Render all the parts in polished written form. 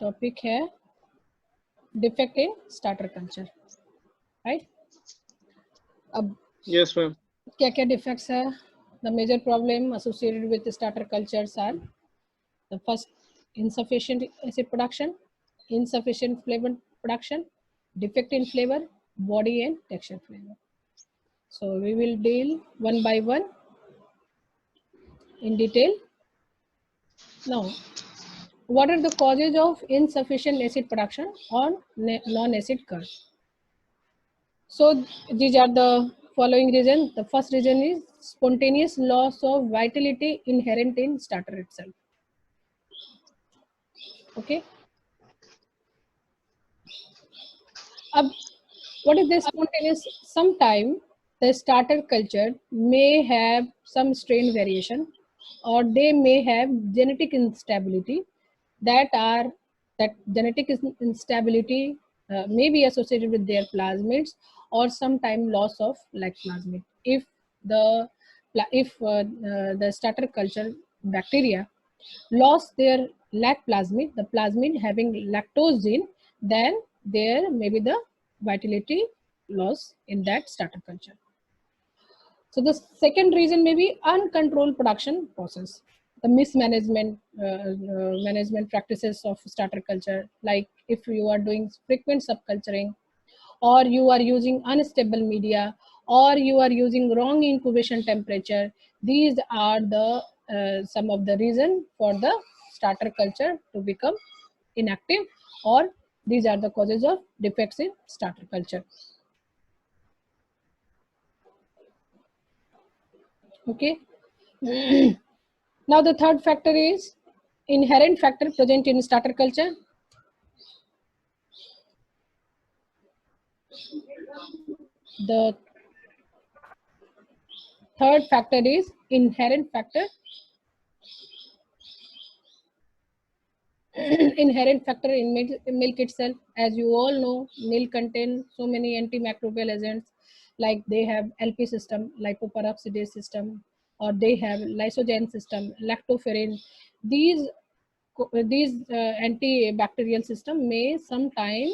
Topic है defect in starter culture, right. अब Yes, ma'am. क्या क्या डिफेक्ट्स है? The major problem associated with starter cultures are the first, insufficient acid production, insufficient flavor production, defect in flavor, body and texture flavor. So we will deal one by one in detail. Now, what are the causes of insufficient acid production on non-acid curd? So these are the following reasons. The first reason is spontaneous loss of vitality inherent in starter itself. Okay. What is the spontaneous? Sometime the starter culture may have some strain variation, or they may have genetic instability that genetic instability may be associated with their plasmids, or sometime loss of like plasmid. If the starter culture bacteria lost their lac plasmid, the plasmid having lactose gene, then there may be the vitality loss in that starter culture. So the second reason may be uncontrolled production process, the mismanagement management practices of starter culture, like if you are doing frequent subculturing, or you are using unstable media, or you are using wrong incubation temperature. These are the some of the reason for the starter culture to become inactive, or these are the causes of defects in starter culture. Okay. Now the third factor is inherent factor present in starter culture. The third factor is inherent factor. Inherent factor in milk itself. As you all know, milk contains so many antimicrobial agents, like they have LP system, lipoperoxidase system, or they have lysogen system, lactoferrin. These antibacterial system may sometimes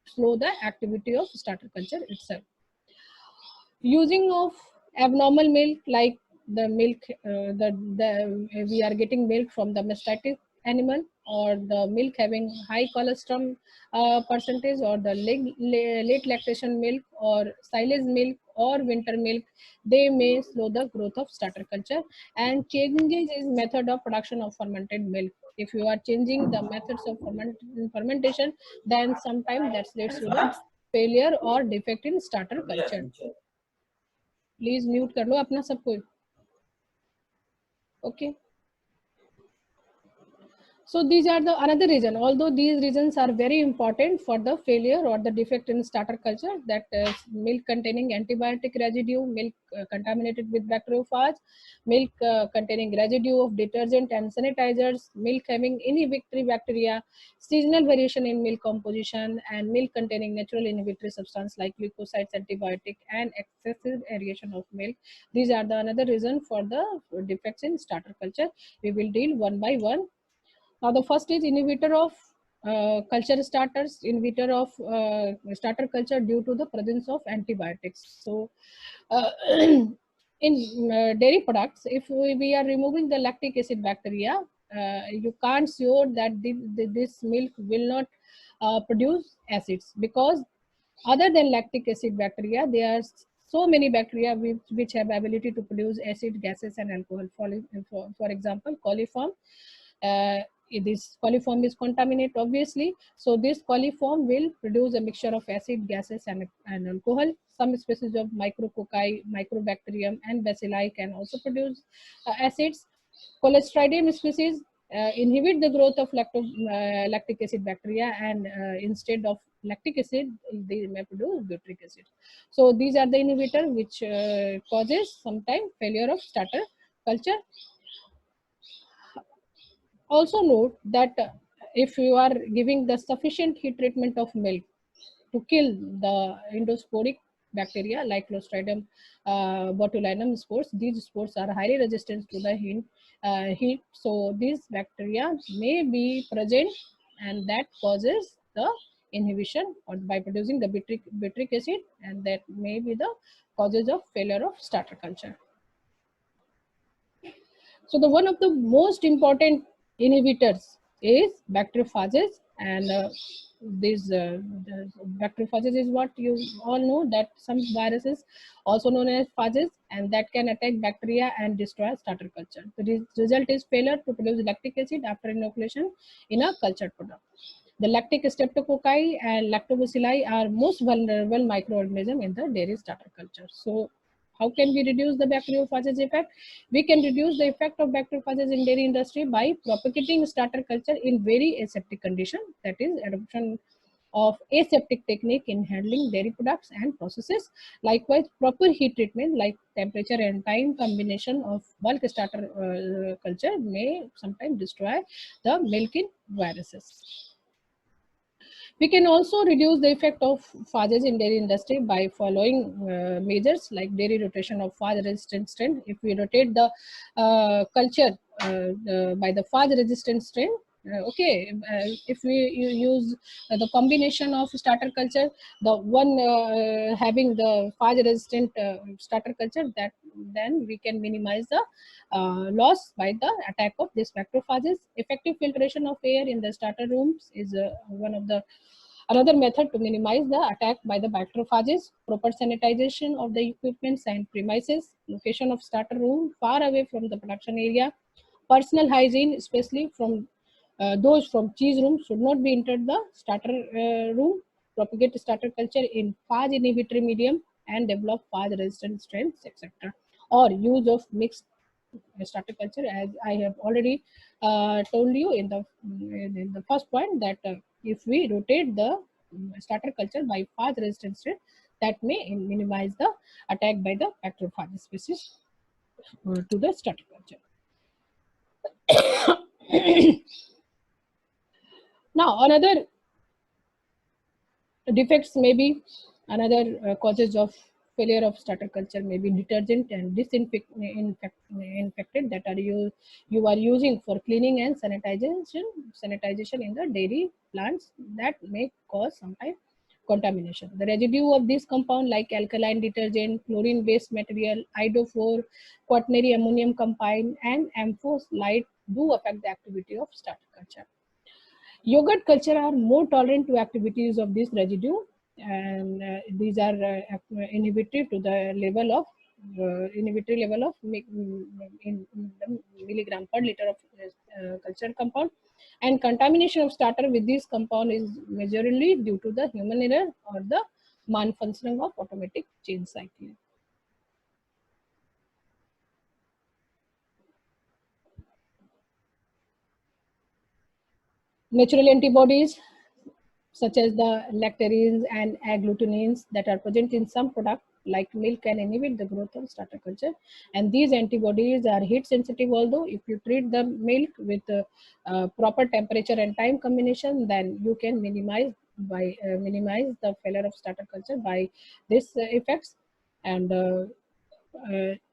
slow the activity of starter culture itself. Using of abnormal milk, like the milk we are getting milk from the mastitis animal, or the milk having high cholesterol percentage, or the late lactation milk, or silage milk, or winter milk, they may slow the growth of starter culture. And changes is method of production of fermented milk. If you are changing the methods of fermentation, then sometimes that leads to the failure or defect in starter culture. Please mute कर लो अपना सब कोई. Okay. So these are the another reason. Although these reasons are very important for the failure or the defect in starter culture, that milk containing antibiotic residue, milk contaminated with bacteriophage, milk containing residue of detergent and sanitizers, milk having inhibitory bacteria, seasonal variation in milk composition, and milk containing natural inhibitory substance like leukocytes, antibiotic, and excessive aeration of milk. These are the another reason for the defects in starter culture. We will deal one by one. Now the first is inhibitor of culture starters, inhibitor of starter culture due to the presence of antibiotics. So in dairy products, if we are removing the lactic acid bacteria, you can't sure that this milk will not produce acids, because other than lactic acid bacteria, there are so many bacteria which have ability to produce acid, gases, and alcohol. For example, coliform. This coliform is contaminated, obviously. So this coliform will produce a mixture of acid, gases, and alcohol. Some species of micrococci, microbacterium, and bacilli can also produce acids. Clostridium species inhibit the growth of lactic acid bacteria, and instead of lactic acid, they may produce butyric acid. So these are the inhibitor which causes sometimes failure of starter culture. Also note that if you are giving the sufficient heat treatment of milk to kill the endosporic bacteria like Clostridium botulinum spores, these spores are highly resistant to the heat. So these bacteria may be present and that causes the inhibition or by producing the butyric acid, and that may be the causes of failure of starter culture. So the one of the most important inhibitors is bacteriophages, and the bacteriophages is what you all know, that some viruses also known as phages, and that can attack bacteria and destroy starter culture. The result is failure to produce lactic acid after inoculation in a cultured product. The lactic streptococci and lactobacilli are most vulnerable microorganisms in the dairy starter culture. So how can we reduce the bacteriophages effect? We can reduce the effect of bacteriophages in dairy industry by propagating starter culture in very aseptic condition, that is adoption of aseptic technique in handling dairy products and processes. Likewise, proper heat treatment like temperature and time combination of bulk starter culture may sometimes destroy the milking viruses. We can also reduce the effect of phages in dairy industry by following measures like dairy rotation of phage resistant strain. If we rotate the culture by the phage resistant strain, if we use the combination of starter culture, the one having the phage resistant starter culture, that then we can minimize the loss by the attack of these macrophages. Effective filtration of air in the starter rooms is one of the another method to minimize the attack by the bacteriophages. Proper sanitization of the equipments and premises, location of starter room far away from the production area, personal hygiene, especially from those from cheese room, should not be entered the starter room. Propagate starter culture in phage inhibitory medium and develop phage resistant strains, etc. Or use of mixed starter culture, as I have already told you in the first point, that if we rotate the starter culture by phage resistant strain, that may minimize the attack by the bacteriophage species to the starter culture. Now, another defects may be another causes of failure of starter culture may be detergent and disinfectant that are you are using for cleaning and sanitization in the dairy plants, that may cause sometimes contamination. The residue of this compound like alkaline detergent, chlorine based material, iodophore, quaternary ammonium combined, and amphos light do affect the activity of starter culture. Yogurt culture are more tolerant to activities of this residue, and these are inhibitory to the level of in the milligram per liter of culture compound, and contamination of starter with this compound is majorly due to the human error or the malfunctioning of automatic chain cycling. Natural antibodies such as the lactarines and agglutinins that are present in some products like milk can inhibit the growth of starter culture, and these antibodies are heat sensitive. Although if you treat the milk with proper temperature and time combination, then you can minimize the failure of starter culture by this effects. And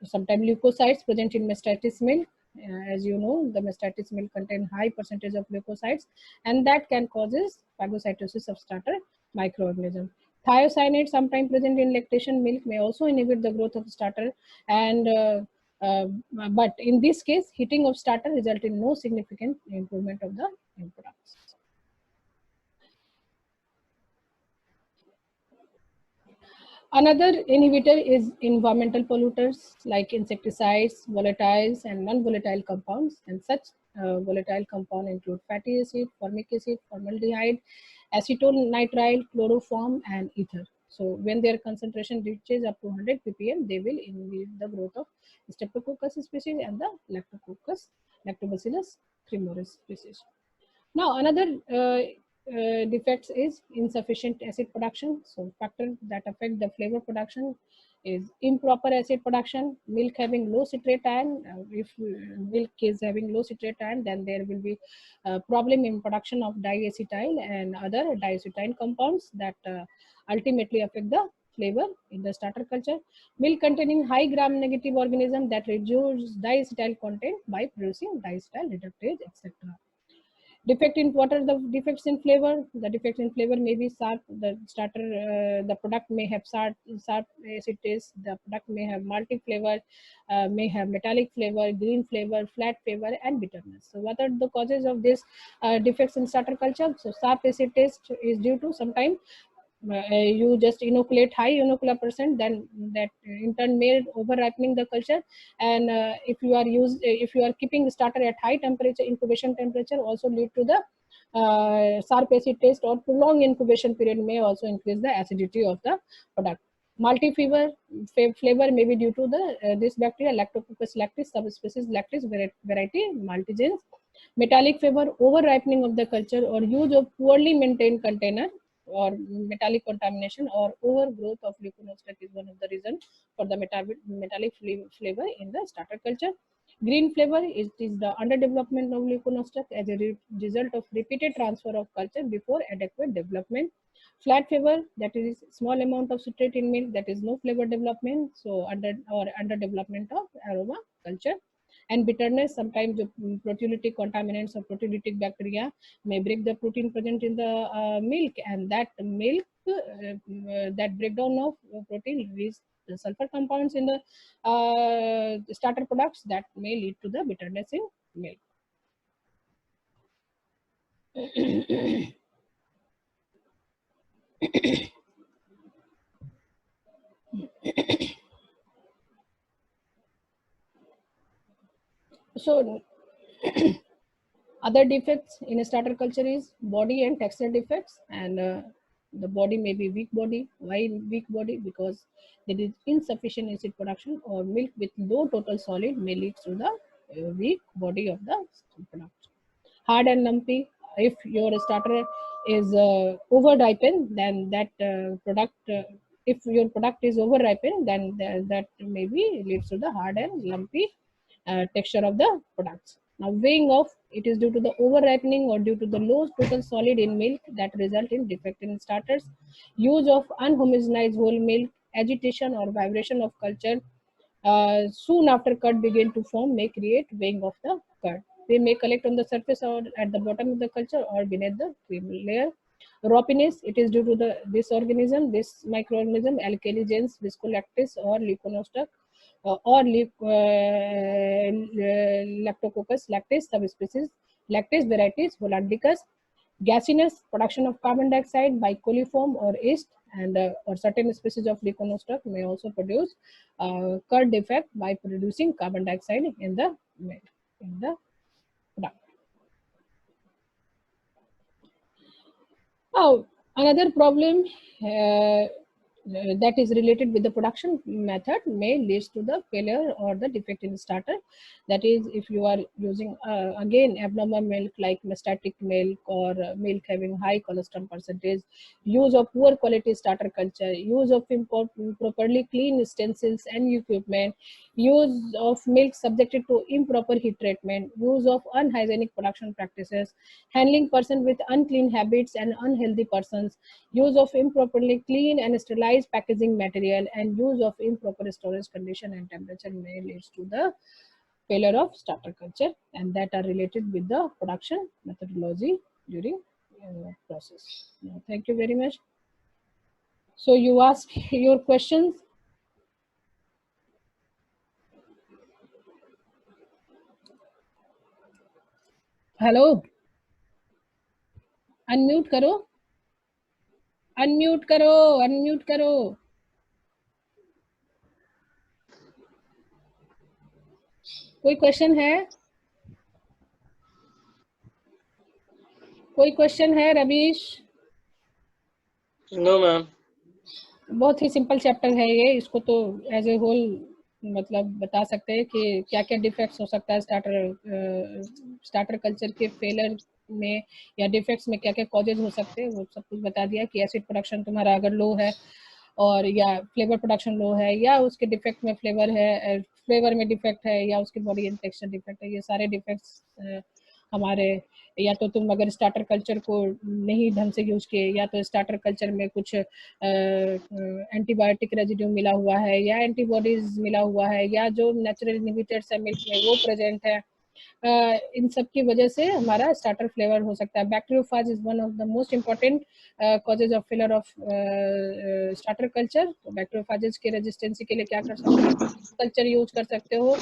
sometimes leukocytes present in mastitis milk. As you know, the mastitis milk contain high percentage of leukocytes, and that can causes phagocytosis of starter microorganism. Thiocyanate, sometimes present in lactation milk, may also inhibit the growth of starter, and uh, but in this case, heating of starter result in no significant improvement of the end products. Another inhibitor is environmental polluters like insecticides, volatiles, and non-volatile compounds. And such volatile compounds include fatty acid, formic acid, formaldehyde, acetonitrile, chloroform, and ether. So when their concentration reaches up to 100 ppm, they will inhibit the growth of Streptococcus species and the Lactobacillus cremoris species. Now, another defects is insufficient acid production. So, factors that affect the flavor production is improper acid production, milk having low citrate ion. If milk is having low citrate ion, then there will be a problem in production of diacetyl and other diacetyl compounds that ultimately affect the flavor in the starter culture. Milk containing high gram negative organism that reduce diacetyl content by producing diacetyl reductase, etc. Defect in what are the defects in flavor? The defects in flavor may be sharp. The starter, the product may have sharp acid taste. The product may have malty flavor, may have metallic flavor, green flavor, flat flavor, and bitterness. So, what are the causes of this defects in starter culture? So, sharp acid taste is due to sometimes you just inoculate high inocular percent, then that in turn may over ripening the culture. And if you are keeping the starter at high temperature, incubation temperature also lead to the sharp acid taste, or prolonged incubation period may also increase the acidity of the product. Malty flavor may be due to the this bacteria Lactococcus lactis subspecies lactis variety maltigens. Metallic flavor, over ripening of the culture, or use of poorly maintained container, or metallic contamination, or overgrowth of leuconostoc is one of the reasons for the metallic flavor in the starter culture. Green flavor is the underdevelopment of leuconostoc as a result of repeated transfer of culture before adequate development. Flat flavor, that is small amount of citrate in milk, that is no flavor development, so under development of aroma culture. And bitterness, sometimes the proteolytic contaminants or proteolytic bacteria may break the protein present in the milk, and that milk, that breakdown of protein release the sulfur compounds in the starter products that may lead to the bitterness in milk. So other defects in a starter culture is body and texture defects, and the body may be weak body. Why weak body? Because there is insufficient acid production, or milk with low total solid may lead to the weak body of the product. Hard and lumpy, if your starter is over ripened, then that product, if your product is over ripened, then that maybe leads to the hard and lumpy texture of the products. Now, weighing off, it is due to the over ripening or due to the low total solid in milk that result in defect in starters. Use of unhomogenized whole milk, agitation or vibration of culture soon after curd begin to form may create weighing of the curd. They may collect on the surface or at the bottom of the culture or beneath the cream layer. Ropiness, it is due to this microorganism, alkaligens, viscolactis or leuconostoc or Lactococcus lactis subspecies, lactis varieties, Hollandicus. Gasiness, production of carbon dioxide by coliform or yeast, and or certain species of leuconostoc may also produce curd defect by producing carbon dioxide in the product. Now, another problem that is related with the production method may lead to the failure or the defect in starter. That is, if you are using again abnormal milk like mastitic milk, or milk having high cholesterol percentage, use of poor quality starter culture, use of improperly clean utensils and equipment, use of milk subjected to improper heat treatment, use of unhygienic production practices, handling person with unclean habits and unhealthy persons, use of improperly clean and sterilized packaging material, and use of improper storage condition and temperature may lead to the failure of starter culture, and that are related with the production methodology during process. Thank you very much. So you ask your questions. Hello, unmute करो, unmute करो, unmute करो. कोई question है? कोई question है Ravish? No ma'am. बहुत ही simple chapter है ये, इसको तो एज ए होल मतलब बता सकते हैं कि क्या क्या डिफेक्ट्स हो सकता है स्टार्टर कल्चर के फेलर में, या डिफेक्ट्स में क्या क्या कॉजेज हो सकते हैं, वो सब कुछ बता दिया कि एसिड प्रोडक्शन तुम्हारा अगर लो है, और या फ्लेवर प्रोडक्शन लो है, या उसके डिफेक्ट में फ्लेवर में डिफेक्ट है, या उसके बॉडी एंड टेक्सचर डिफेक्ट है, ये सारे डिफेक्ट्स हमारे, या तो तुम अगर स्टार्टर कल्चर को नहीं ढंग से यूज किए, या तो स्टार्टर कल्चर में कुछ एंटीबायोटिक रेजिड्यू मिला हुआ है, या एंटीबॉडीज मिला हुआ है, या जो नेचुरल इनहिबिटर्स है मिल्क में वो प्रेजेंट है, इन सब की वजह से हमारा स्टार्टर फ्लेवर हो सकता है। Bacteriophage is one of the most important causes of failure of starter culture. तो बैक्टीरियोफाजेज के रेजिस्टेंसी के लिए क्या कर सकते हो, कल्चर यूज कर सकते हो।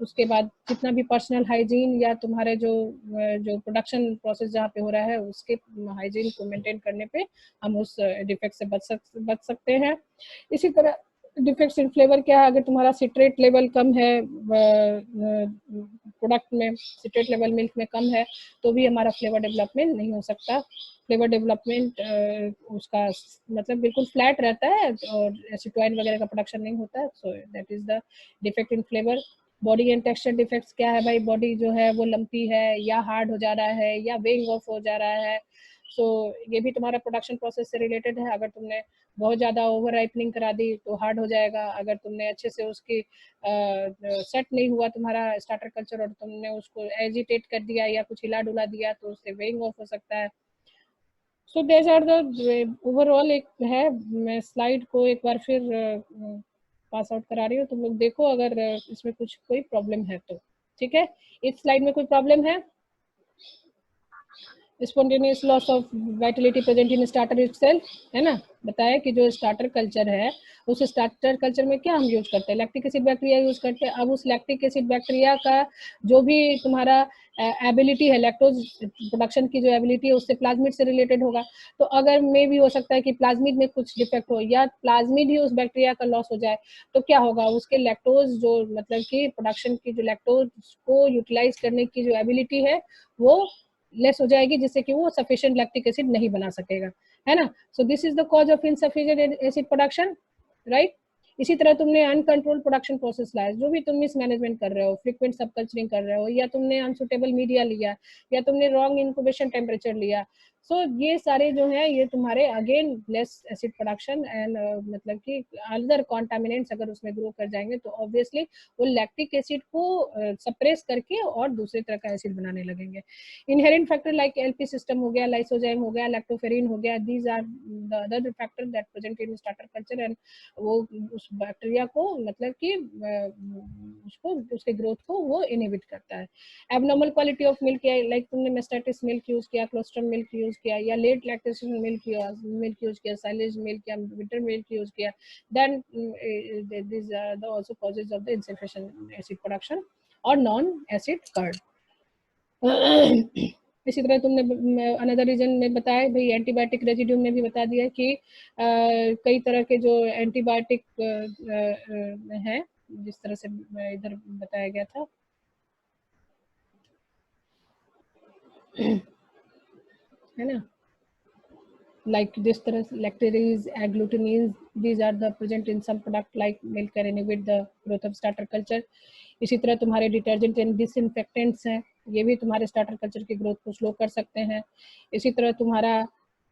उसके बाद जितना भी पर्सनल हाइजीन या तुम्हारे जो प्रोडक्शन प्रोसेस जहाँ पे हो रहा है उसके हाइजीन को मेंटेन करने पे हम उस डिफेक्ट से बच सकते हैं। इसी तरह डिफेक्ट्स इन फ्लेवर क्या है, अगर तुम्हारा सिट्रेट लेवल कम है प्रोडक्ट में, सिट्रेट लेवल मिल्क में कम है, तो भी हमारा फ्लेवर डेवलपमेंट नहीं हो सकता। फ्लेवर डेवलपमेंट उसका मतलब बिल्कुल फ्लैट रहता है और एसिटोइन वगैरह का प्रोडक्शन नहीं होता है। So that is the defect in flavour. Body and texture defects क्या है भाई, बॉडी जो है वो लंपी है या हार्ड हो जा रहा है या वेइंग ऑफ हो जा रहा है। सो ये भी तुम्हारा प्रोडक्शन प्रोसेस से रिलेटेड है। अगर तुमने बहुत ज़्यादा ओवर राइपनिंग करा दी तो हार्ड हो जाएगा। अगर तुमने अच्छे से उसकी सेट नहीं हुआ तुम्हारा स्टार्टर कल्चर और तुमने उसको एजिटेट कर दिया या कुछ हिला डुला दिया तो उससे वेइंग ऑफ हो सकता है। सो देज आर द ओवरऑल एक है। मैं स्लाइड को एक बार फिर पास आउट करा रही हूँ, तुम लोग देखो अगर इसमें कुछ कोई प्रॉब्लम है तो। ठीक है, इस स्लाइड में कोई प्रॉब्लम है? Spontaneous loss of Vitality present in starter itself, है ना। बताया कि जो स्टार्टर कल्चर है उस स्टार्टर कल्चर में क्या हम यूज करते हैं, लैक्टिक एसिड बैक्टीरिया यूज करते हैं। अब उस लैक्टिक एसिड बैक्टीरिया का जो भी तुम्हारा एबिलिटी है, लैक्टोज प्रोडक्शन की जो एबिलिटी है उससे प्लाज्मिड से रिलेटेड होगा। तो अगर में भी हो सकता है कि प्लाज्मिड में कुछ डिफेक्ट हो या प्लाज्मिड ही उस बैक्टीरिया का लॉस हो जाए, तो क्या होगा, उसके लैक्टोज जो मतलब कि प्रोडक्शन की जो लैक्टोज को यूटिलाइज करने की जो एबिलिटी है वो लेस हो जाएगी, जिससे कि वो सफिशिएंट लैक्टिक एसिड नहीं बना सकेगा, है ना। So this is the cause of insufficient acid production, right. इसी तरह तुमने अनकंट्रोल प्रोडक्शन प्रोसेस लाया, जो भी तुम मिसमैनेजमेंट कर रहे हो, फ्रीक्वेंट सबकल्चरिंग कर रहे हो, या तुमने अनसुटेबल मीडिया लिया, या तुमने रॉन्ग इंक्यूबेशन टेम्परेचर लिया। सो ये सारे जो है ये तुम्हारे again less acid production and मतलब कि अदर कॉन्टामिनेंट्स अगर उसमें ग्रो कर जाएंगे तो ऑब्वियसली वो लैक्टिक एसिड को सप्रेस करके और दूसरे तरह का एसिड बनाने लगेंगे। Inherent factor like LP system हो गया, लाइसोजाइम हो गया, लैक्टोफेरिन हो गया, these are the other factor that present in starter culture and वो उस बैक्टीरिया को मतलब कि उसको उसके ग्रोथ को वो इनहिबिट करता है। Abnormal quality of milk, like तुमने मेस्टाइटिस मिल्क यूज किया, क्लोस्ट्रम मिल्क यूज किया, या लेट लैक्टेशन मिल्क यूज किया, साइलेज मिल्क या विंटर मिल्क यूज किया, then these are the also causes of the insufficient acid production और नॉन एसिड कर्ड। इसी तरह तुमने अनदर रीजन में बताया भाई, एंटीबायोटिक रेजिड्यू में भी बता दिया कि कई तरह के जो एंटीबायोटिक है, जिस तरह से इधर बताया गया था, है ना, like this तरह lactase, agglutinins, these are the present in some product like milk and inhibit the growth of starter culture। इसी तरह तुम्हारे डिटर्जेंट एंड डिसइंफेक्टेंट्स हैं, ये भी तुम्हारे स्टार्टर कल्चर की ग्रोथ को स्लो कर सकते हैं। इसी तरह तुम्हारा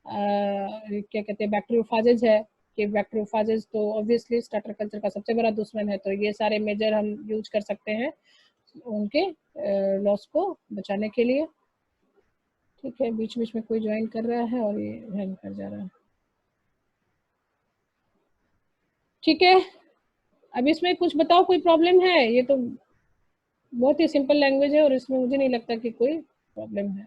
क्या कहते हैं बैक्टीरियोफाजेज है, कि बैक्टीरियोफाजेज तो ऑब्वियसली स्टार्टर कल्चर का सबसे बड़ा दुश्मन है, तो ये सारे मेजर हम यूज कर सकते हैं उनके लॉस को बचाने के लिए। ठीक है, बीच बीच में कोई ज्वाइन कर रहा है और ये हैंग कर जा रहा है। ठीक है, अब इसमें कुछ बताओ, कोई प्रॉब्लम है? ये तो बहुत ही सिंपल लैंग्वेज है और इसमें मुझे नहीं लगता कि कोई प्रॉब्लम है।